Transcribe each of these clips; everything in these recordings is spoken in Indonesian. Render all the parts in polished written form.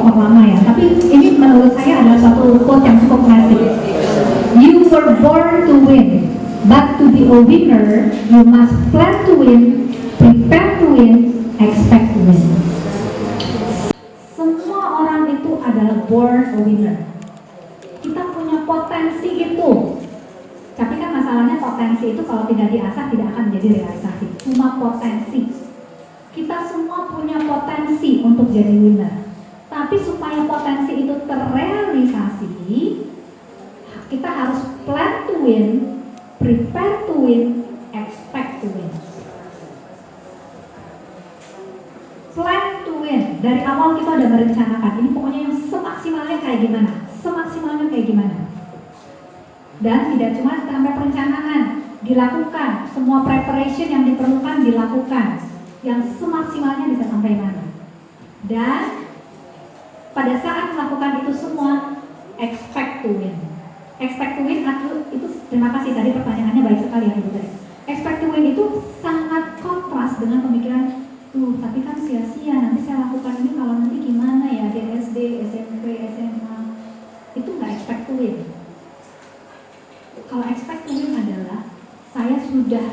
tokoh lama ya, tapi ini menurut saya adalah suatu quote yang cukup menarik. You were born to win, but to be a winner, you must plan to win, prepare to win, expect to win. Semua orang itu adalah born a winner. Kita punya potensi itu. Tapi kan masalahnya potensi itu kalau tidak diasah tidak akan menjadi realisasi. Cuma potensi. Kita semua punya potensi untuk jadi winner. Tapi supaya potensi itu terrealisasi, kita harus plan to win, prepare to win, expect to win. Plan to win. Dari awal kita udah merencanakan. Ini pokoknya yang semaksimalnya kayak gimana. Semaksimalnya kayak gimana. Dan tidak cuma sampai perencanaan, dilakukan. Semua preparation yang diperlukan dilakukan. Yang semaksimalnya bisa sampai mana. Dan pada saat melakukan itu semua, expect to win. Expect to win itu, terima kasih tadi pertanyaannya baik sekali ya Ibu Teri. Expect to win itu sangat kontras dengan pemikiran, tapi kan sia-sia, nanti saya lakukan ini kalau nanti gimana ya di SD, SMP, SMA. Itu nggak expect to win. Kalau expect to win adalah saya sudah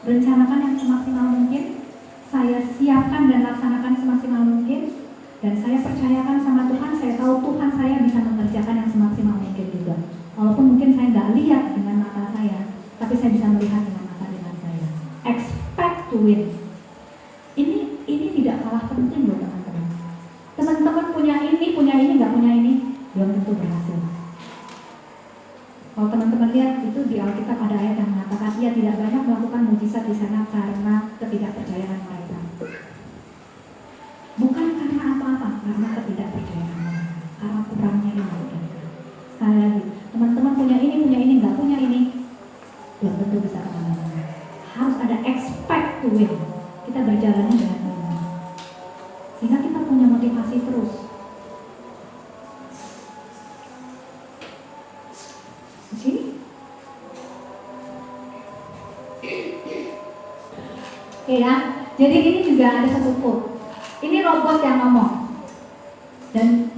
rencanakan yang semaksimal mungkin, saya siapkan dan laksanakan semaksimal mungkin, dan saya percayakan sama Tuhan, saya tahu Tuhan saya bisa mengerjakan yang semaksimal mungkin juga. Walaupun mungkin saya nggak lihat dengan mata saya, tapi saya bisa melihat dengan mata dengan saya. Expect to win. Ini tidak kalah penting loh teman-teman. Teman-teman punya ini, nggak punya ini, belum tentu berhasil. Kalau teman-teman lihat itu di Alkitab ada ayat yang mengatakan ia tidak banyak melakukan mujizat di sana karena ketidakpercayaan mereka. Bukan karena apa-apa, karena ketidakpercayaan mereka, karena kurangnya ilmu. Sekali lagi, teman-teman punya ini, nggak punya ini, belum tentu bisa kemana-mana. Harus ada expect to win. Kita berjalannya dengan ini, sehingga kita punya motivasi terus. Oke ya, jadi ini juga ada satu quote. Ini robot yang ngomong. Dan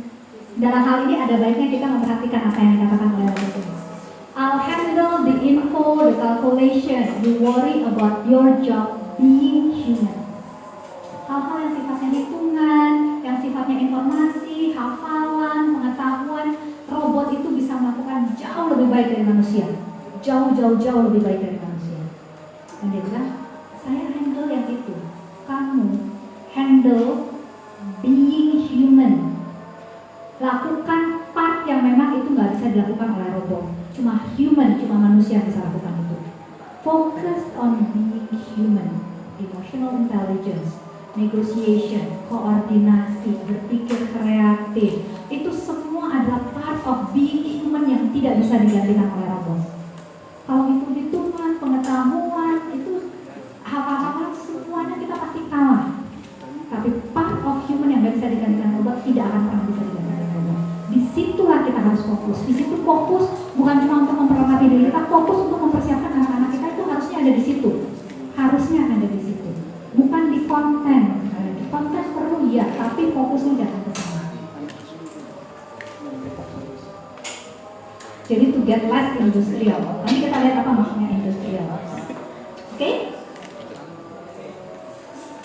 dalam hal ini ada baiknya kita memperhatikan apa yang dikatakan oleh robot ini. I'll handle the info, the calculation. You worry about your job being human. Hal-hal yang sifatnya hitungan, yang sifatnya informasi, hafalan, pengetahuan, robot itu bisa melakukan jauh lebih baik dari manusia. Jauh lebih baik dari manusia. Dan dia bilang, saya handle yang itu. Kamu handle being human. Lakukan part yang memang itu nggak bisa dilakukan oleh robot. Cuma human, cuma manusia yang bisa lakukan itu. Focus on being human. Emotional intelligence, negotiation, koordinasi, berpikir kreatif. Itu semua adalah part of being human yang tidak bisa digantikan oleh robot. Kalau itu hitungan, pengetahuan, itu hal-hal semuanya kita pasti kalah. Tapi part of human yang gak bisa digantikan robot tidak akan pernah bisa digantikan robot. Disitulah kita harus fokus. Di situ fokus bukan cuma untuk memperlengkapi diri kita, fokus untuk mempersiapkan anak-anak kita itu harusnya ada di situ. Harusnya ada di situ. Bukan di konten. Di konten perlu ya, tapi fokusnya jangan ke sana. Jadi to get less industrial. Nanti kita lihat apa maksudnya industrial. Oke?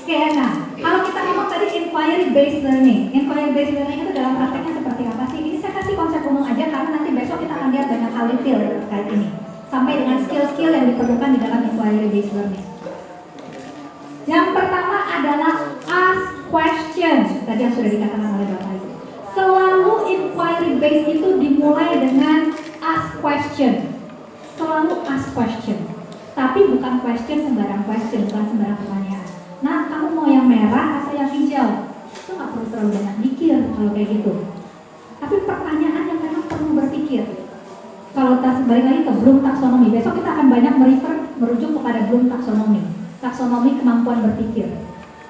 Oke, nah kalau kita ngomong tadi inquiry based learning. Inquiry based learning itu dalam prakteknya seperti apa sih? Ini saya kasih konsep umum aja karena nanti besok kita akan lihat banyak hal detail terkait ini. Sampai dengan skill-skill yang diperlukan di dalam inquiry based learning. Yang pertama adalah ask questions. Tadi yang sudah dikatakan oleh Bapak Ibu. Selalu inquiry based itu dimulai dengan ask question. Selalu ask question. Tapi bukan question sembarang question, bukan sembarang pertanyaan. Nah, kamu mau yang merah atau yang hijau? Itu nggak perlu terlalu banyak mikir kalau kayak gitu. Tapi pertanyaan yang memang perlu berpikir. Kalau kita balik lagi ke Bloom taksonomi, besok kita akan banyak merujuk kepada Bloom taksonomi. Taksonomi kemampuan berpikir.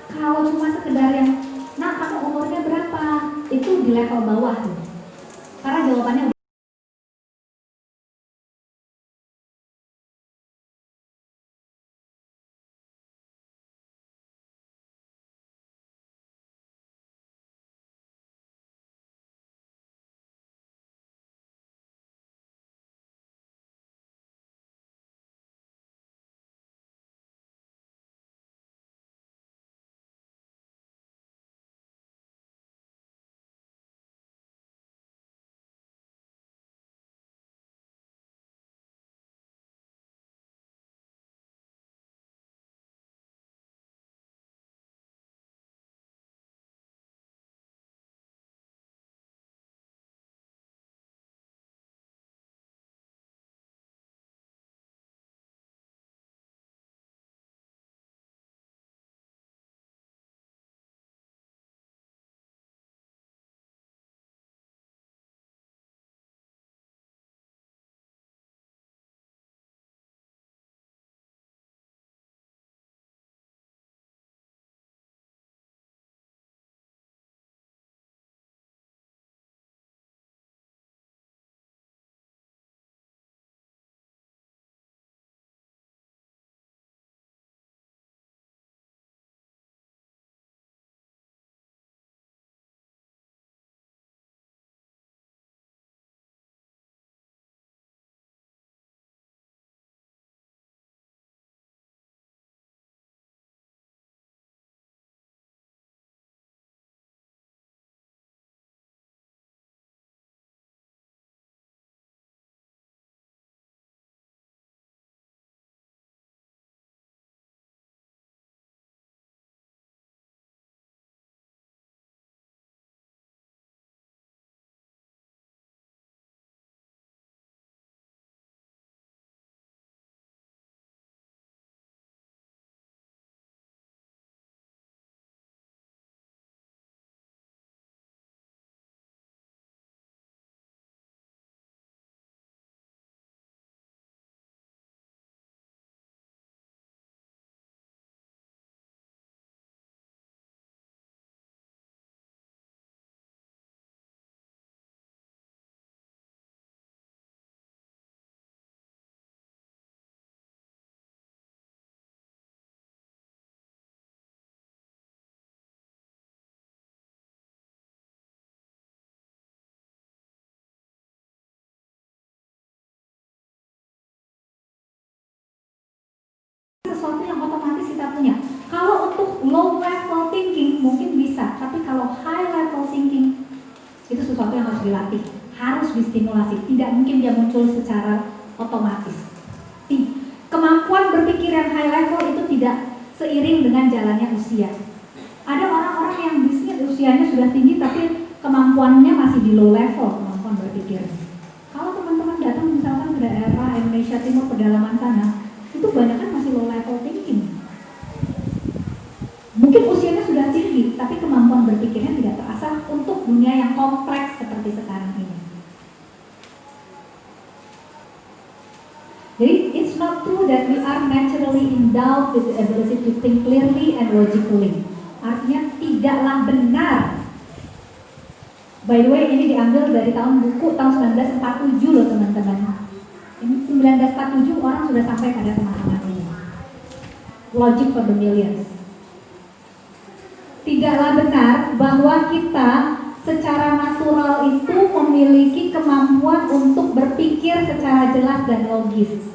Kalau cuma sekedar yang, nah kamu umurnya berapa? Itu di level bawah tuh. Karena jawabannya sesuatu yang otomatis kita punya. Kalau untuk low level thinking mungkin bisa, tapi kalau high level thinking itu sesuatu yang harus dilatih, harus distimulasi. Tidak mungkin dia muncul secara otomatis. Kemampuan berpikir yang high level itu tidak seiring dengan jalannya usia. Ada orang-orang yang bisnis usianya sudah tinggi tapi kemampuannya masih di low level, kemampuan berpikir. Kalau teman-teman datang misalkan ke daerah Indonesia Timur pedalaman sana, itu banyak kan masih low level thinking. Mungkin usianya sudah tinggi, tapi kemampuan berpikirnya tidak terasah untuk dunia yang kompleks seperti sekarang ini. Jadi, it's not true that we are naturally endowed with the ability to think clearly and logically. Artinya tidaklah benar. By the way, ini diambil dari buku tahun 1947 loh teman-teman. Ini 1947 orang sudah sampai pada pemahaman ini. Logic for the Millions. Tidaklah benar bahwa kita secara natural itu memiliki kemampuan untuk berpikir secara jelas dan logis.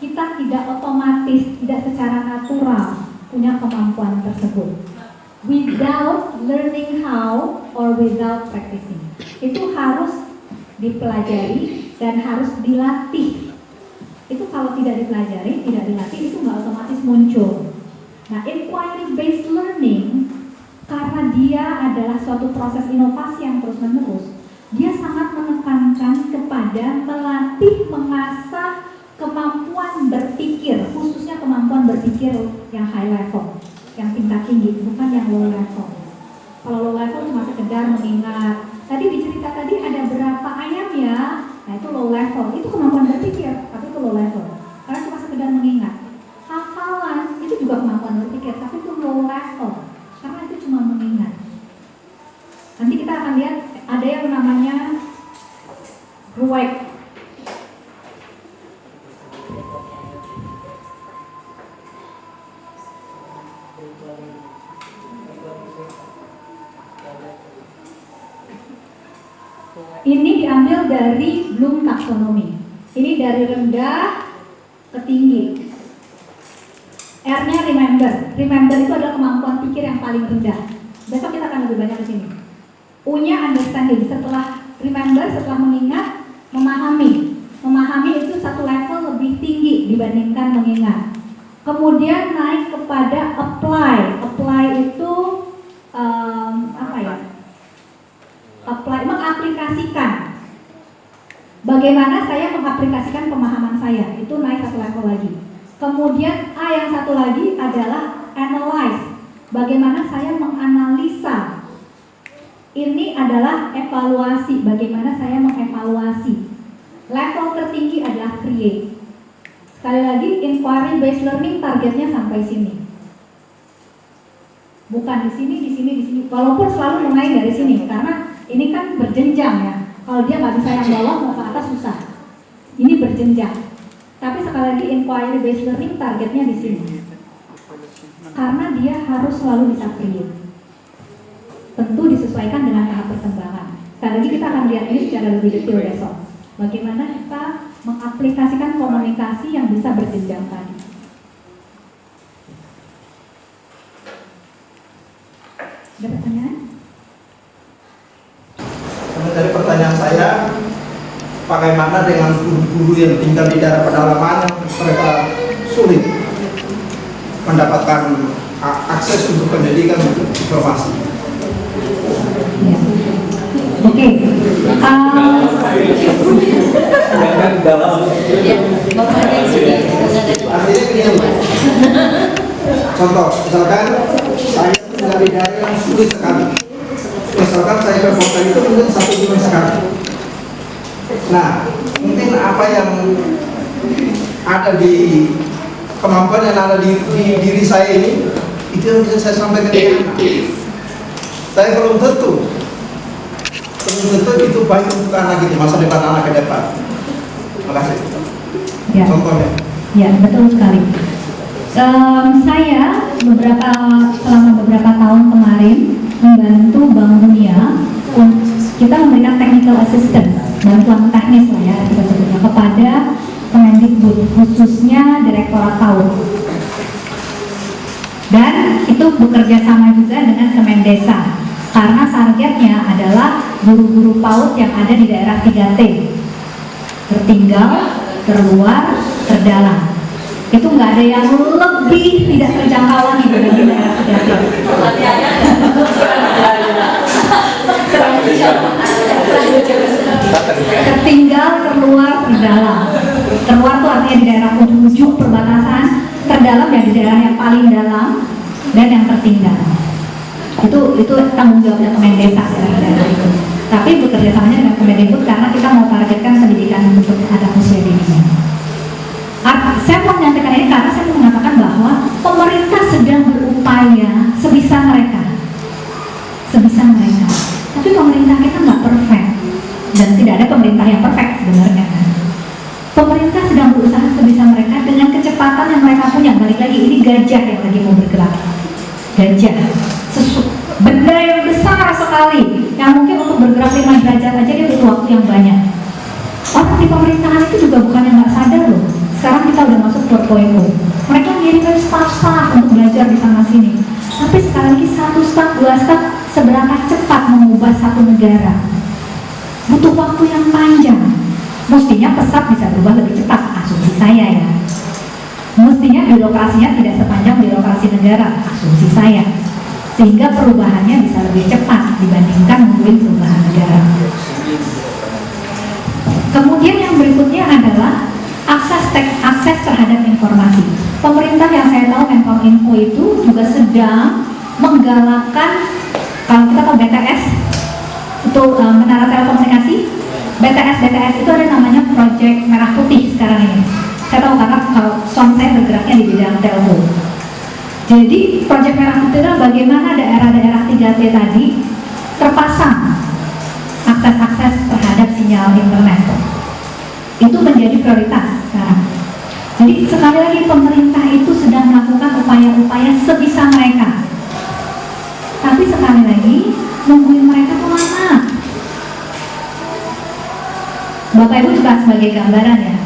Kita tidak otomatis, tidak secara natural punya kemampuan tersebut. Without learning how or without practicing. Itu harus dipelajari dan harus dilatih. Itu kalau tidak dipelajari, tidak dilatih, itu nggak otomatis muncul. Nah, inquiry based learning, karena dia adalah suatu proses inovasi yang terus-menerus, dia sangat menekankan kepada melatih, mengasah kemampuan berpikir, khususnya kemampuan berpikir yang high level, yang tingkat tinggi, bukan yang low level. Kalau low level cuma sekedar mengingat. Tadi di cerita tadi ada berapa ayam ya? Nah itu low level, itu kemampuan berpikir, tapi itu low level. Karena cuma sekedar mengingat. Hafalan itu juga kemampuan berpikir, tapi itu low level. Karena itu cuma mengingat. Nanti kita akan lihat ada yang namanya ruwek. Ini diambil dari Bloom Taxonomy. Ini dari rendah ke tinggi. R-nya remember. Remember itu adalah kemampuan pikir yang paling rendah. Besok kita akan lebih banyak di sini. U-nya understanding. Setelah remember, setelah mengingat, memahami. Memahami itu satu level lebih tinggi dibandingkan mengingat. Kemudian naik kepada apply. Apply itu apply, mengaplikasikan. Bagaimana saya mengaplikasikan pemahaman saya, itu naik satu level lagi. Kemudian A yang satu lagi adalah analyze. Bagaimana saya menganalisa. Ini adalah evaluasi, bagaimana saya mengevaluasi. Level tertinggi adalah create. Sekali lagi, inquiry based learning targetnya sampai sini. Bukan di sini, di sini, di sini. Walaupun selalu mulai dari sini, karena ini kan berjenjang ya. Kalau dia nggak bisa yang bawah, mau ke atas susah. Ini berjenjang. Tapi sekali lagi inquiry based learning targetnya di sini. Karena dia harus selalu bisa create. Tentu disesuaikan dengan tahap perkembangan. Sekali lagi kita akan lihat ini secara lebih detail besok. Bagaimana kita mengaplikasikan komunikasi yang bisa berjenjang tadi. Ada pertanyaan? Dari pertanyaan saya, bagaimana dengan guru-guru yang tinggal di daerah pedalaman yang mereka sulit mendapatkan akses untuk pendidikan untuk informasi? Ya. Oke. Artinya begini, contoh, misalkan saya tinggal di daerah yang sulit sekali. Misalkan saya ke kota itu mungkin 1 bulan sekali. Nah, mungkin apa yang ada di kemampuan yang ada di diri saya ini, itu yang bisa saya sampaikan ke anak. Saya belum tentu itu baik untuk anak itu, masa depan anak ke depan. Terima kasih. Ya. Contohnya. Ya, betul sekali. Saya selama beberapa tahun kemarin membantu Bank Dunia, kita memberikan technical assistance, bantuan teknis lah ya kita sebutnya, kepada Kemendikbud, khususnya Direktorat PAUD. guru-guru PAUD yang ada di daerah 3T, tertinggal, terluar, terdalam. Itu nggak ada yang lebih tidak terjangkau lagi di daerah 3T. Tertinggal, terluar, terdalam. Terluar itu artinya di daerah ujung perbatasan, terdalam ya di daerah yang paling dalam, dan yang tertinggal. Itu tanggung jawabnya Kemendesa daerah itu. Tapi bekerja samanya dengan Kemendikbud karena kita mau targetkan pendidikan untuk anak usia dini. Saya mau menyampaikan ini karena saya mau mengatakan bahwa pemerintah sedang berupaya sebisa mereka. Tapi pemerintah kita nggak perfect dan tidak ada pemerintah yang perfect sebenarnya kan. Pemerintah sedang berusaha sebisa mereka dengan kecepatan yang mereka punya. Balik lagi, ini gajah yang lagi mau bergerak. Gajah, benda yang besar sekali yang mungkin untuk bergerak 5 derajat aja dia butuh waktu yang banyak. Orang di pemerintahan itu juga bukan yang nggak sadar loh. Sekarang kita udah masuk 4.0. Mereka ngirim staff untuk belajar di sana sini. Tapi sekali lagi 1 staff, 2 staff seberapa cepat mengubah satu negara? Butuh waktu yang panjang. Mestinya pesat bisa berubah lebih cepat, asumsi saya ya. Mestinya birokrasinya tidak sepanjang birokrasi negara, asumsi saya. Sehingga perubahannya bisa lebih cepat dibandingkan mungkin perubahan negara. Kemudian yang berikutnya adalah akses terhadap informasi. Pemerintah yang saya tahu Menkominfo itu juga sedang menggalakkan, kalau kita tahu BTS itu menara telekomunikasi, BTS itu ada namanya Project Merah Putih sekarang ini. Saya tahu karena kalau suami saya bergeraknya di bidang telco. Jadi Project Merah Putih adalah bagaimana daerah-daerah 3T tadi terpasang akses terhadap sinyal internet. Itu menjadi prioritas sekarang. Jadi sekali lagi pemerintah itu sedang melakukan upaya-upaya sebisa mereka. Tapi sekali lagi nungguin mereka tuh lama. Bapak Ibu juga sebagai gambaran ya.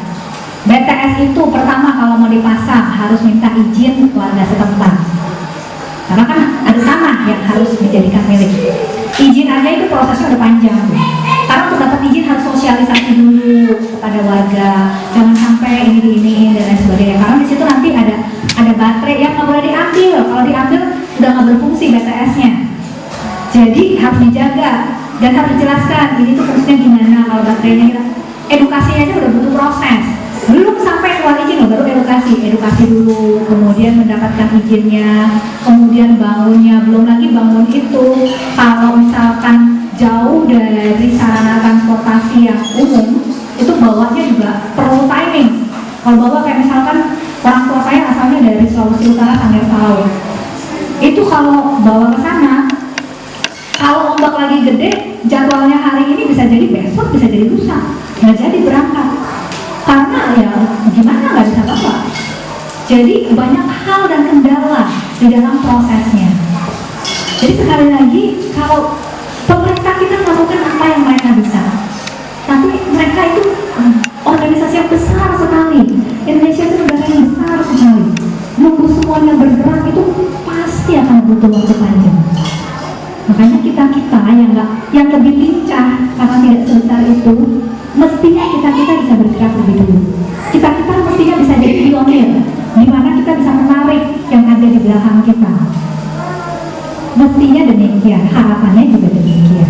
BTS itu pertama kalau mau dipasang harus minta izin warga setempat. Karena kan ada tanah yang harus dijadikan milik. Izin aja itu prosesnya udah panjang. Karena untuk dapat izin harus sosialisasi dulu kepada warga. Jangan sampai ini dan lain sebagainya. Karena di situ nanti ada baterai yang nggak boleh diambil. Kalau diambil udah nggak berfungsi BTS-nya. Jadi harus dijaga dan harus dijelaskan ini tuh fungsinya gimana kalau baterainya kita. Edukasinya aja udah butuh proses. Belum sampai keluar izin loh, baru edukasi dulu, kemudian mendapatkan izinnya, kemudian bangunnya, belum lagi bangun itu kalau misalkan jauh dari sarana transportasi yang umum itu bawanya juga perlu timing. Kalau bawa kayak misalkan orang tua saya asalnya dari Sulawesi Utara, Sangir Palau, itu kalau bawa ke sana, kalau ombak lagi gede, jadwalnya hari ini bisa jadi besok, bisa jadi lusa, nggak jadi berangkat. Karena ya gimana nggak bisa bawa. Jadi banyak hal dan kendala di dalam prosesnya. Jadi sekali lagi kalau pemerintah kita melakukan apa yang mereka bisa, tapi mereka itu organisasi yang besar sekali. Indonesia itu negara yang besar sekali. Nunggu semuanya bergerak itu pasti akan butuh waktu panjang. Makanya kita yang lebih lincah karena tidak sebesar itu, mestinya kita bisa bergerak lebih dulu. Kita mestinya bisa jadi pionir, di mana kita bisa menarik yang ada di belakang kita. Mestinya demikian, harapannya juga demikian.